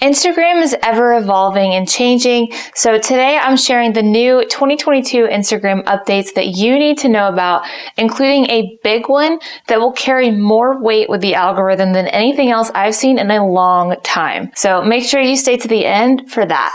Instagram is ever evolving and changing, so today I'm sharing the new 2022 Instagram updates that you need to know about, including a big one that will carry more weight with the algorithm than anything else I've seen in a long time. So make sure you stay to the end for that.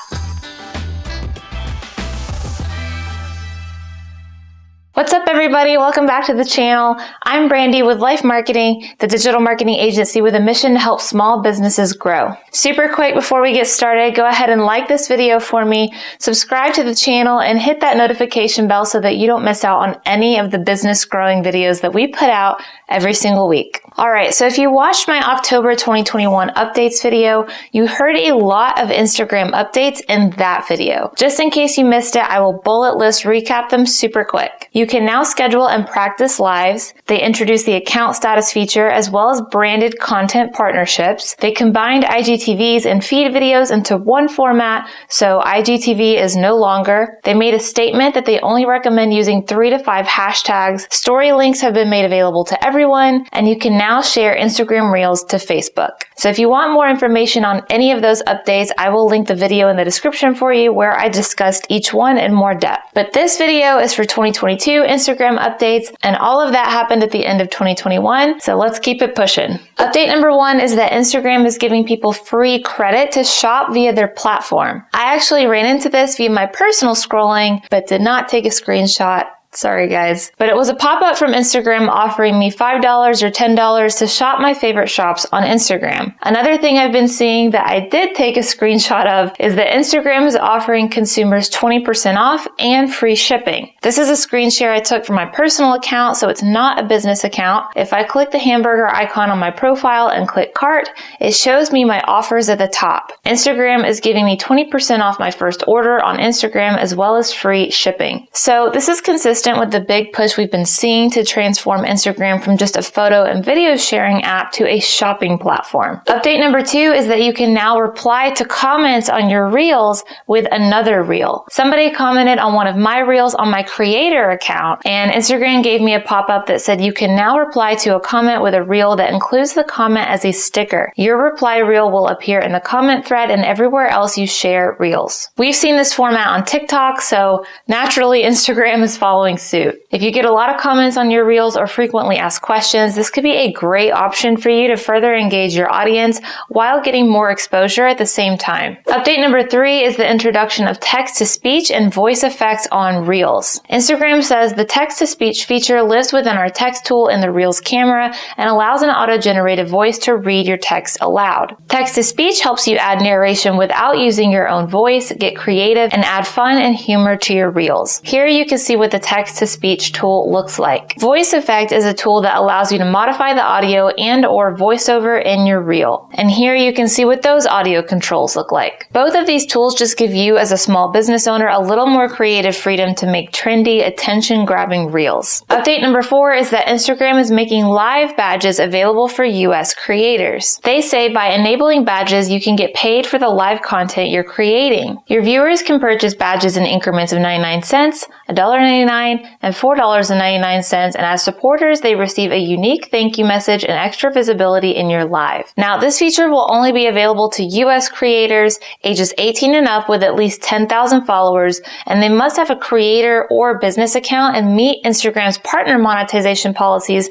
What's up, everybody? Welcome back to the channel. I'm Brandy with Life Marketing, the digital marketing agency with a mission to help small businesses grow. Super quick before we get started, go ahead and like this video for me, subscribe to the channel, and hit that notification bell so that you don't miss out on any of the business growing videos that we put out every single week. All right, so if you watched my October 2021 updates video, you heard a lot of Instagram updates in that video. Just in case you missed it, I will bullet list recap them super quick. You can now schedule and practice lives. They introduced the account status feature as well as branded content partnerships. They combined IGTVs and feed videos into one format, so IGTV is no longer. They made a statement that they only recommend using 3 to 5 hashtags. Story links have been made available to everyone, and you can now share Instagram Reels to Facebook. So if you want more information on any of those updates, I will link the video in the description for you where I discussed each one in more depth. But this video is for 2022 Instagram updates, and all of that happened at the end of 2021, so let's keep it pushing. Update number 1 is that Instagram is giving people free credit to shop via their platform. I actually ran into this via my personal scrolling, but did not take a screenshot. Sorry guys. But it was a pop-up from Instagram offering me $5 or $10 to shop my favorite shops on Instagram. Another thing I've been seeing that I did take a screenshot of is that Instagram is offering consumers 20% off and free shipping. This is a screen share I took from my personal account, so it's not a business account. If I click the hamburger icon on my profile and click cart, it shows me my offers at the top. Instagram is giving me 20% off my first order on Instagram as well as free shipping. So this is consistent with the big push we've been seeing to transform Instagram from just a photo and video sharing app to a shopping platform. Update number 2 is that you can now reply to comments on your Reels with another Reel. Somebody commented on one of my Reels on my creator account, and Instagram gave me a pop-up that said you can now reply to a comment with a Reel that includes the comment as a sticker. Your reply Reel will appear in the comment thread and everywhere else you share Reels. We've seen this format on TikTok, so naturally Instagram is following suit. If you get a lot of comments on your Reels or frequently asked questions, this could be a great option for you to further engage your audience while getting more exposure at the same time. Update number 3 is the introduction of text-to-speech and voice effects on Reels. Instagram says the text-to-speech feature lives within our text tool in the Reels camera and allows an auto-generated voice to read your text aloud. Text-to-speech helps you add narration without using your own voice, get creative, and add fun and humor to your Reels. Here you can see what the text-to-speech tool looks like. Voice effect is a tool that allows you to modify the audio and or voiceover in your reel. And here you can see what those audio controls look like. Both of these tools just give you as a small business owner a little more creative freedom to make trendy, attention-grabbing reels. Update number 4 is that Instagram is making live badges available for US creators. They say by enabling badges, you can get paid for the live content you're creating. Your viewers can purchase badges in increments of 99 cents, $1.99, and $4.99, and as supporters, they receive a unique thank you message and extra visibility in your live. Now, this feature will only be available to US creators ages 18 and up with at least 10,000 followers, and they must have a creator or business account and meet Instagram's partner monetization policies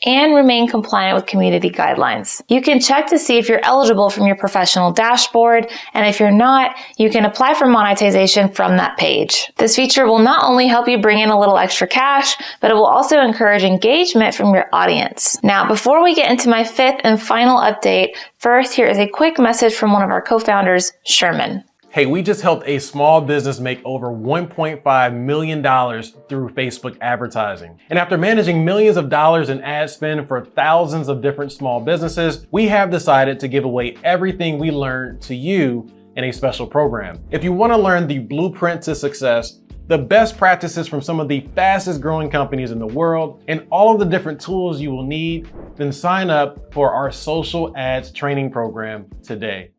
and remain compliant with community guidelines. You can check to see if you're eligible from your professional dashboard, and if you're not, you can apply for monetization from that page. This feature will not only help you bring in a little extra cash, but it will also encourage engagement from your audience. Now, before we get into my 5th and final update, first, here is a quick message from one of our co-founders, Sherman. Hey, we just helped a small business make over $1.5 million through Facebook advertising. And after managing millions of dollars in ad spend for thousands of different small businesses, we have decided to give away everything we learned to you in a special program. If you want to learn the blueprint to success, the best practices from some of the fastest growing companies in the world, and all of the different tools you will need, then sign up for our social ads training program today.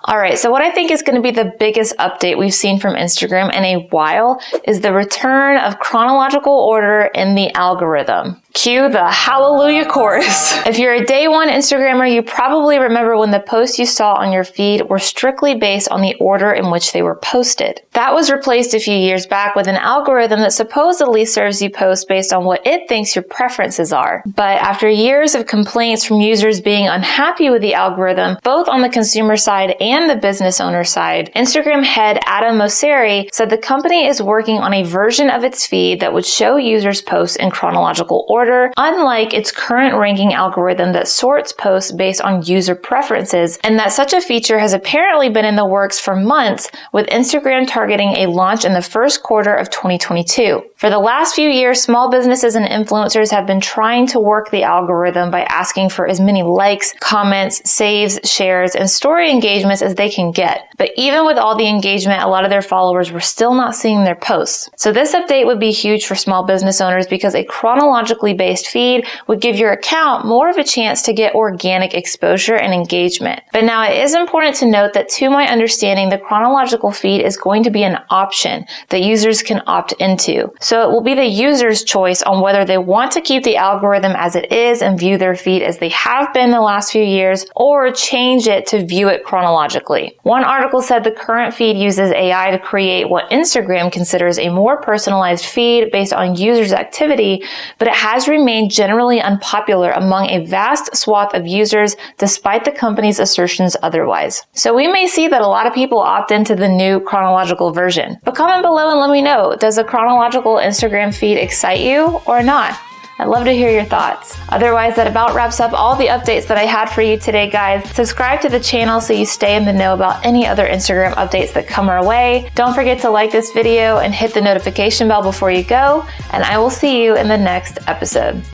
All right, so what I think is going to be the biggest update we've seen from Instagram in a while is the return of chronological order in the algorithm. Cue the hallelujah chorus. If you're a day one Instagrammer, you probably remember when the posts you saw on your feed were strictly based on the order in which they were posted. That was replaced a few years back with an algorithm that supposedly serves you posts based on what it thinks your preferences are. But after years of complaints from users being unhappy with the algorithm, both on the consumer side and the business owner side, Instagram head Adam Mosseri said the company is working on a version of its feed that would show users posts in chronological order, unlike its current ranking algorithm that sorts posts based on user preferences, and that such a feature has apparently been in the works for months, with Instagram targeting a launch in the first quarter of 2022. For the last few years, small businesses and influencers have been trying to work the algorithm by asking for as many likes, comments, saves, shares, and story engagements as they can get. But even with all the engagement, a lot of their followers were still not seeing their posts. So this update would be huge for small business owners because a chronologically based feed would give your account more of a chance to get organic exposure and engagement. But now it is important to note that, to my understanding, the chronological feed is going to be an option that users can opt into. So it will be the user's choice on whether they want to keep the algorithm as it is and view their feed as they have been the last few years, or change it to view it chronologically. One article said the current feed uses AI to create what Instagram considers a more personalized feed based on users' activity, but it has remained generally unpopular among a vast swath of users despite the company's assertions otherwise. So we may see that a lot of people opt into the new chronological version. But comment below and let me know, does a chronological Instagram feed excite you or not? I'd love to hear your thoughts. Otherwise, that about wraps up all the updates that I had for you today, guys. Subscribe to the channel so you stay in the know about any other Instagram updates that come our way. Don't forget to like this video and hit the notification bell before you go, and I will see you in the next episode.